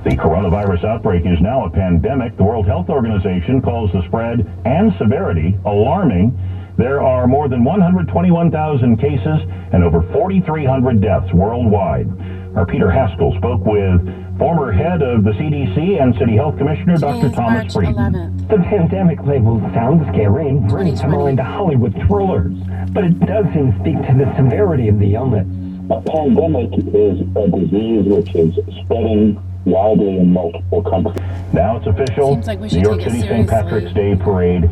The coronavirus outbreak is now a pandemic. The World Health Organization calls the spread and severity alarming. There are more than 121,000 cases and over 4,300 deaths worldwide. Our Peter Haskell spoke with former head of the CDC and City Health Commissioner Dr. Thomas Frieden. The pandemic label sounds scary and brings to mind Hollywood thrillers, but it doesn't speak to the severity of the illness. A pandemic is a disease which is spreading widely in multiple countries. Now it's official. New York City St. Patrick's Day parade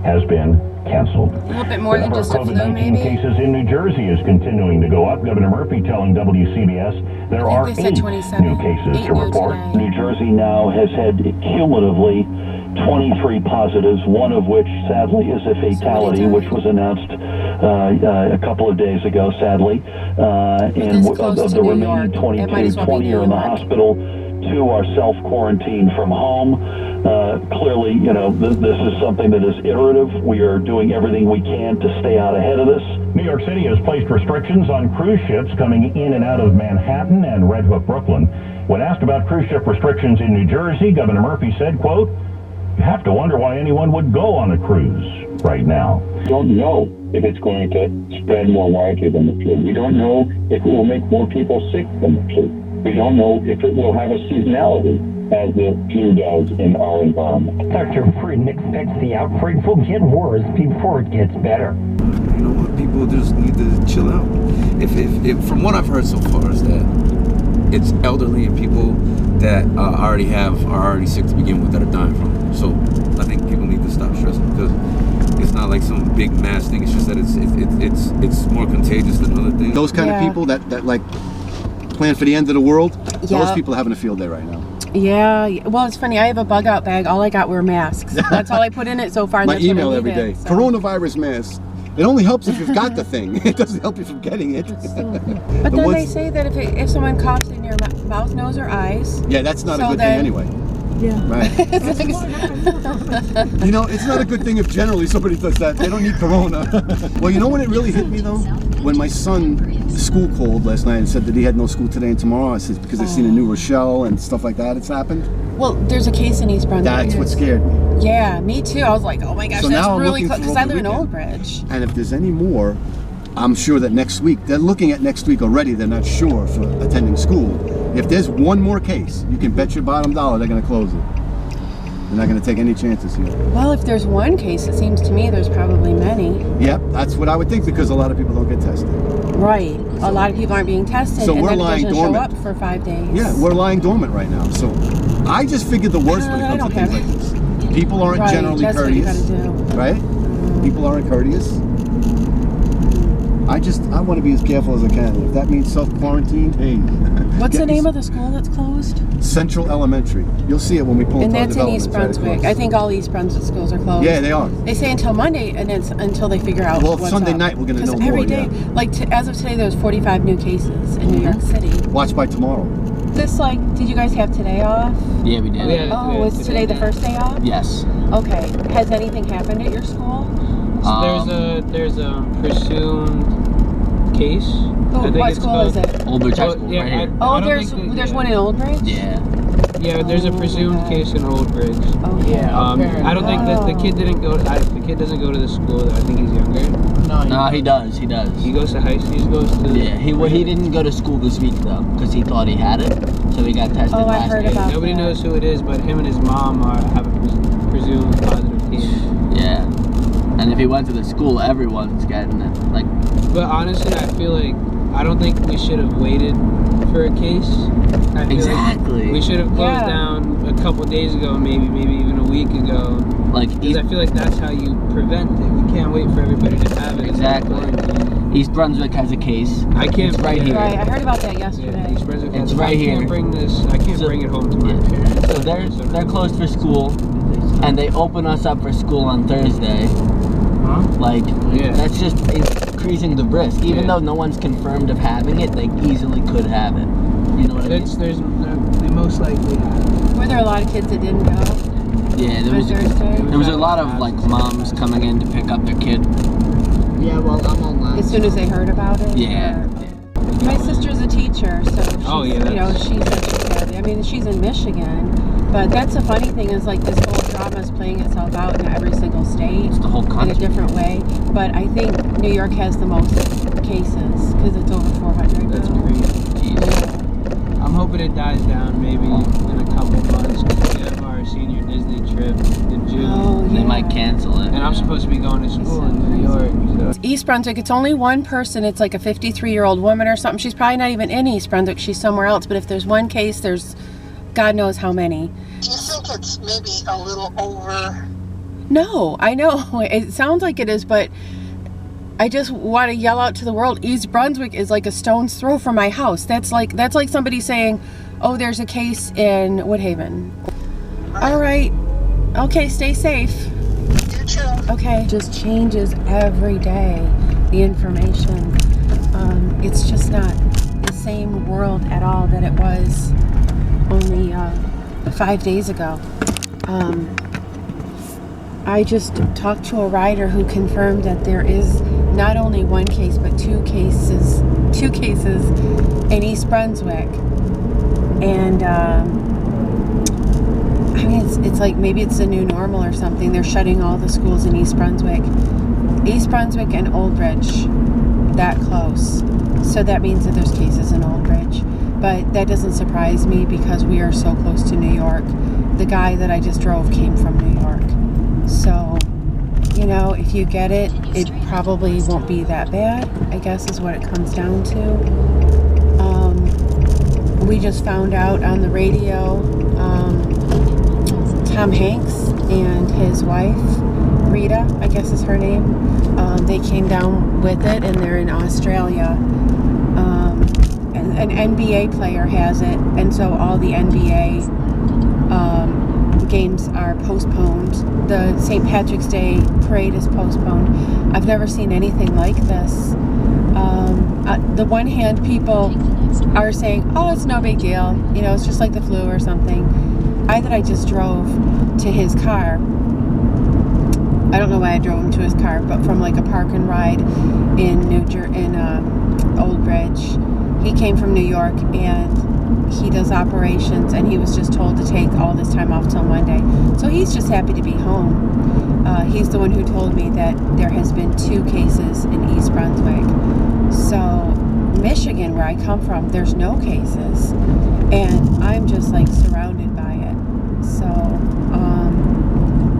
has been canceled. A little bit more than just a flu, COVID-19 maybe? cases in New Jersey is continuing to go up. Governor Murphy telling WCBS there are 8 new cases to report. New Jersey now has had cumulatively 23 positives, one of which sadly is a fatality, which was announced a couple of days ago, sadly. And of the remaining 22, 20 are in the hospital. 2 are self-quarantined from home. Clearly, you know, this is something that is iterative. We are doing everything we can to stay out ahead of this. New York City has placed restrictions on cruise ships coming in and out of Manhattan and Red Hook, Brooklyn. When asked about cruise ship restrictions in New Jersey, Governor Murphy said, quote, "You have to wonder why anyone would go on a cruise right now." We don't know if it's going to spread more widely than the flu. We don't know if it will make more people sick than the flu. We don't know if it will have a seasonality as the flu does in our environment. Dr. Frieden expects the outbreak will get worse before it gets better. You know what? People just need to chill out. If from what I've heard so far is that it's elderly and people that are already sick to begin with that are dying from it. So I think people need to stop stressing because it's not like some big mass thing. It's just that it's more contagious than other things. Those kind of people that like plan for the end of the world, those people are having a field day right now. Yeah, well, it's funny. I have a bug out bag. All I got were masks. That's all I put in it so far. And My that's email what I every day. needed, so. Coronavirus mask. It only helps if you've got the thing. It doesn't help you from getting it. But then they say that if someone coughs in your mouth, nose, or eyes. Yeah, that's not a good thing anyway. Yeah. Right. You know, it's not a good thing if generally somebody does that. They don't need corona. Well, you know when it really hit me though? When my son, school called last night and said that he had no school today and tomorrow. I said, because they've seen a New Rochelle and stuff like that, it's happened. Well, there's a case in East Brunswick. That's what scared me. Yeah, me too. I was like, oh my gosh, So that's now I'm really looking close. for Because I over live in the Old weekend. Bridge. And if there's any more, I'm sure that next week, they're looking at next week already. They're not sure for attending school. If there's one more case, you can bet your bottom dollar they're going to close it. They're not going to take any chances here. Well, if there's one case, it seems to me there's probably many. Yep, that's what I would think because a lot of people don't get tested. Right. A lot of people aren't being tested, So and we're then it lying doesn't dormant. show up for 5 days. Yeah, we're lying dormant right now. So I just figured the worst when it comes to things like this. People aren't generally that's courteous. What you gotta do. Right? People aren't courteous. I want to be as careful as I can. If that means self-quarantine, hey. What's the name of the school that's closed? Central Elementary. You'll see it when we pull And into our that's in East developments, Brunswick. right I think all East Brunswick schools are closed. Yeah, they are. They say until Monday, and it's until they figure out Well, what's Sunday up. night we're going to know more. Every day, like as of today, there's 45 new cases in New York City. Watch by tomorrow. This, did you guys have today off? Yeah, we did. Oh, was today the first day off? Yes. Okay. Has anything happened at your school? There's a presumed case. What school is it? Old Bridge High School, right here. Oh, there's one in Old Bridge? Yeah. Yeah, there's a presumed case in Old Bridge. Oh, yeah. I don't think that the kid didn't go. The kid doesn't go to the school. I think he's younger. No, he does. He goes to high school. He goes to. Yeah, he didn't go to school this week though, because he thought he had it, so he got tested I last heard week. about Nobody knows who it is, but him and his mom have a presumed positive case. Yeah, and if he went to the school, everyone's getting it. But honestly, I feel like I don't think we should have waited for a case. I feel Exactly. Like we should have closed down a couple days ago, maybe even a week ago. Because I feel like that's how you prevent it. We can't wait for everybody to have it. Exactly. East Brunswick has a case. I can't. It's right here. Right, I heard about that yesterday. Yeah, East Brunswick It's has right I can't here. bring this. I can't bring it home to my parents. So they're closed for school, and they open us up for school on Thursday. That's just increasing the risk. Even though no one's confirmed of having it, they easily could have it. You know what I mean? They most likely have. Were there a lot of kids that didn't go? Yeah, there was a lot of moms coming in to pick up their kid. Yeah, well, I'm online. As soon as they heard about it? Yeah. My sister's a teacher, so she's, she's such a savvy. I mean, she's in Michigan, but that's the funny thing is like this whole drama is playing itself out in every single state. It's the whole country. In a different way. But I think New York has the most cases because it's over 400 That's now. crazy. Yeah. I'm hoping it dies down maybe in a couple months because we have our senior Disney trip in June. Oh, yeah. They might cancel it. And I'm supposed to be going to school in New York. So. East Brunswick, it's only one person. It's like a 53-year-old woman or something. She's probably not even in East Brunswick. She's somewhere else. But if there's one case, there's God knows how many. Do you think it's maybe a little over? No, I know. It sounds like it is, but I just want to yell out to the world, East Brunswick is like a stone's throw from my house. That's like somebody saying, oh, there's a case in Woodhaven. All right. Okay, stay safe. You too. Okay. It just changes every day, the information. It's just not the same world at all that it was only 5 days ago. I just talked to a rider who confirmed that there is not only one case but two cases in East Brunswick, and I mean it's like maybe it's the new normal or something. They're shutting all the schools in East Brunswick and Old Bridge, that close, so that means that there's cases in Old Bridge, but that doesn't surprise me because we are so close to New York. The guy that I just drove came from New York. So, you know, if you get it, it probably won't be that bad, I guess is what it comes down to. We just found out on the radio, Tom Hanks and his wife, Rita, I guess is her name, they came down with it and they're in Australia. An NBA player has it, and so all the NBA games are postponed. The St. Patrick's Day parade is postponed. I've never seen anything like this. The one hand, people are saying, oh, it's no big deal. You know, it's just like the flu or something. I just drove to his car. I don't know why I drove him to his car, but from like a park and ride in Old Bridge. He came from New York and he does operations, and he was just told to take all this time off till Monday. So he's just happy to be home. He's the one who told me that there has been 2 cases in East Brunswick. So Michigan, where I come from, there's no cases, and I'm just like surrounded by it. So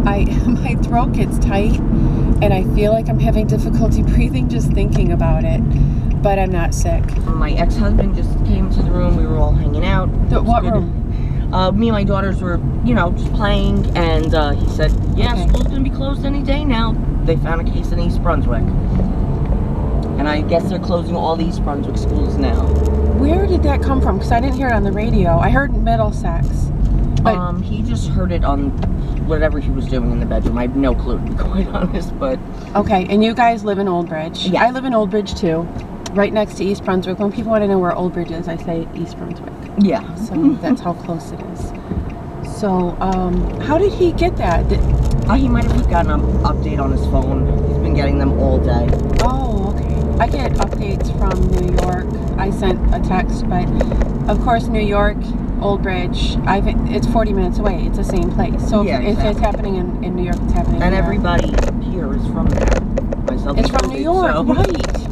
my throat gets tight, and I feel like I'm having difficulty breathing just thinking about it. But I'm not sick. My ex-husband just came to the room. We were all hanging out. What room? Me and my daughters were, just playing, and he said, yeah, okay. School's going to be closed any day now. They found a case in East Brunswick. And I guess they're closing all the East Brunswick schools now. Where did that come from? Because I didn't hear it on the radio. I heard Middlesex. But he just heard it on whatever he was doing in the bedroom. I have no clue, to be quite honest, but... Okay, and you guys live in Old Bridge. Yeah. I live in Old Bridge, too. Right next to East Brunswick. When people want to know where Old Bridge is, I say East Brunswick. Yeah. So that's how close it is. So, how did he get that? He might have gotten an update on his phone. He's been getting them all day. Oh, okay. I get updates from New York. I sent a text, but of course New York, Old Bridge, it's 40 minutes away. It's the same place. So yeah, if it's happening in New York, it's happening in New York. And everybody here is from there. Myself it's from New York, so.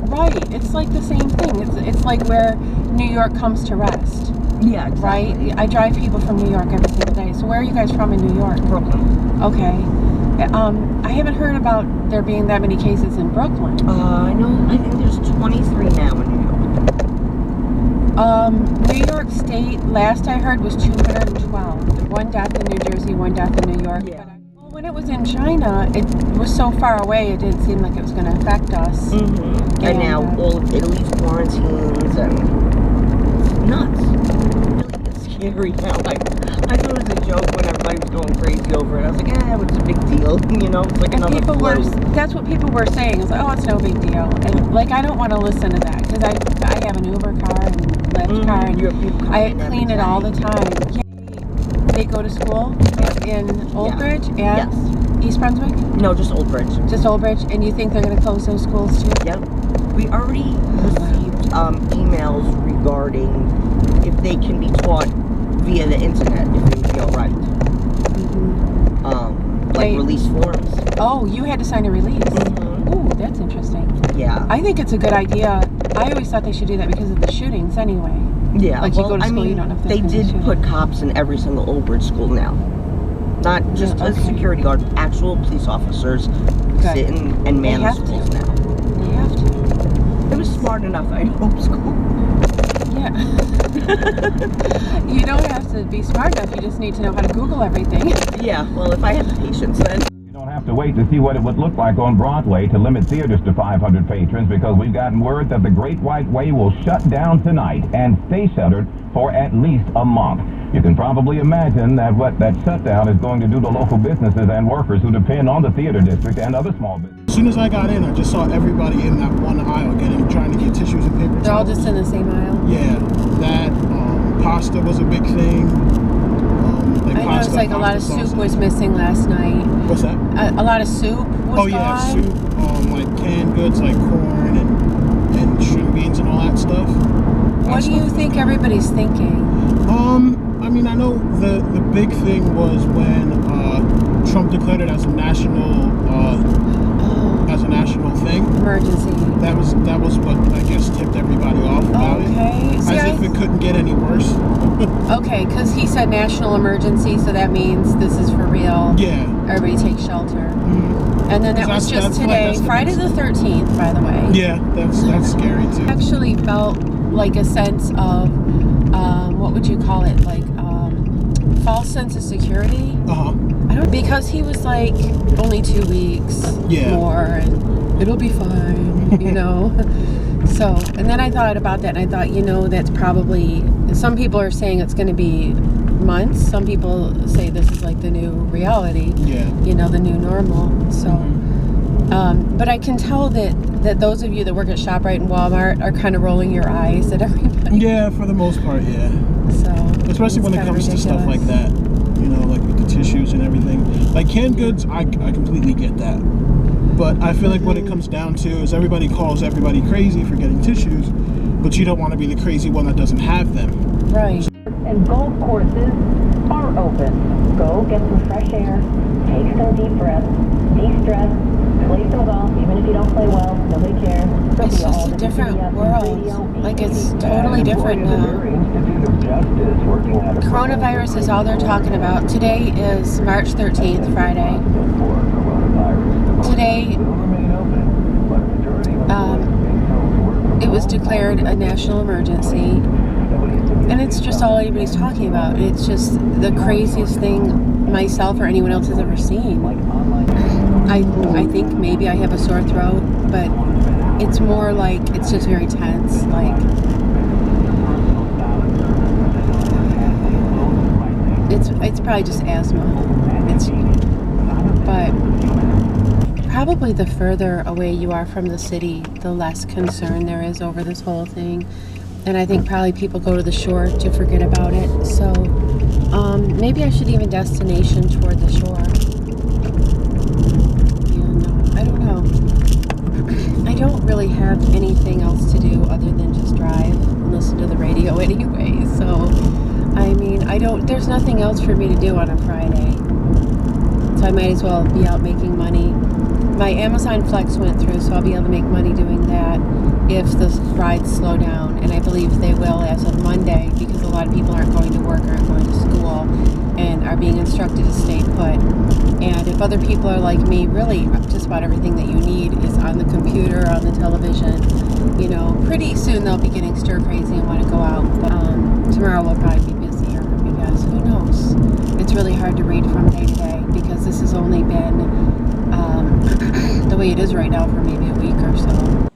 Right. It's like the same thing. It's like where New York comes to rest. Yeah, exactly. Right? I drive people from New York every single day. So where are you guys from in New York? Brooklyn. Okay. I haven't heard about there being that many cases in Brooklyn. I think there's 23 now in New York. New York State, last I heard, was 212. 1 death in New Jersey, 1 death in New York. Yeah. But when it was in China, it was so far away, it didn't seem like it was going to affect us. Mm-hmm. And now all of Italy's quarantines and it's nuts. It's scary now. I thought it was a joke when everybody was going crazy over it. I was like, it was a big deal, It's like another flu. That's what people were saying. It's like, oh, it's no big deal. And like, I don't want to listen to that because I have an Uber car and Lyft car, and I clean it all the time. Yeah. They go to school in Old Bridge and East Brunswick? No, just Old Bridge. Just Old Bridge, and you think they're going to close those schools too? Yep. We already received emails regarding if they can be taught via the internet if it would be alright. Like release forms. Oh, you had to sign a release. Ooh, that's interesting. Yeah. I think it's a good idea. I always thought they should do that because of the shootings anyway. Yeah. Like you go to school, you don't know if they did put cops in every single Old Bridge school now. Not just a security guard, actual police officers sit and man the schools now. They have to. It was smart enough, I'd hope, school. Yeah. You don't have to be smart enough, you just need to know how to Google everything. Yeah, well, if I had the patience then. You don't have to wait to see what it would look like on Broadway to limit theaters to 500 patrons, because we've gotten word that the Great White Way will shut down tonight and stay shuttered for at least a month. You can probably imagine that what that shutdown is going to do to local businesses and workers who depend on the theater district and other small businesses. As soon as I got in, I just saw everybody in that one aisle trying to get tissues and paper towels. They're all just in the same aisle? Yeah, that, pasta was a big thing. I noticed like a lot of soup was missing last night. What's that? A lot of soup was Oh yeah, gone. soup, like canned goods like corn and string beans and all that stuff. What do you think everybody's thinking? I mean, I know the big thing was when Trump declared it as a national thing. Emergency. That was what I guess tipped everybody off about it. See, as if it couldn't get any worse. Okay, because he said national emergency, so that means this is for real. Yeah. Everybody take shelter. And then that was just today, Friday the 13th, by the way. Yeah, that's scary too. Actually felt like a sense of, what would you call it, like false sense of security. Because he was like only 2 weeks more, and it'll be fine, you know. So, and then I thought about that, and I thought, that's probably, some people are saying it's going to be months. Some people say this is like the new reality. Yeah. The new normal. So, but I can tell that those of you that work at ShopRite and Walmart are kind of rolling your eyes at everybody. Yeah, for the most part, yeah. So, especially when it comes to stuff like that, like with the tissues and everything. Like canned goods, I completely get that. But I feel like what it comes down to is everybody calls everybody crazy for getting tissues, but you don't want to be the crazy one that doesn't have them. Right. And golf courses are open. Go get some fresh air, take some deep breaths, de-stress, play some golf, even if you don't play well, nobody cares. It's just a different world. Like, it's totally different now. Coronavirus is all they're talking about. Today is March 13th, Friday. Today, it was declared a national emergency. And it's just all anybody's talking about. It's just the craziest thing myself or anyone else has ever seen. I think maybe I have a sore throat, but it's more like, it's just very tense. Like, it's probably just asthma. But probably the further away you are from the city, the less concern there is over this whole thing. And I think probably people go to the shore to forget about it. So maybe I should even destination toward the shore. And I don't know. I don't really have anything else to do other than just drive and listen to the radio anyway. So, I mean, there's nothing else for me to do on a Friday. So I might as well be out making money. My Amazon Flex went through, so I'll be able to make money doing that if the rides slow down. And I believe they will as of Monday, because a lot of people aren't going to work, aren't going to school, and are being instructed to stay put. And if other people are like me, really just about everything that you need is on the computer, on the television. Pretty soon they'll be getting stir crazy and want to go out. But tomorrow will probably be busier, because who knows? It's really hard to read from day to day, because this has only been the way it is right now for maybe a week or so.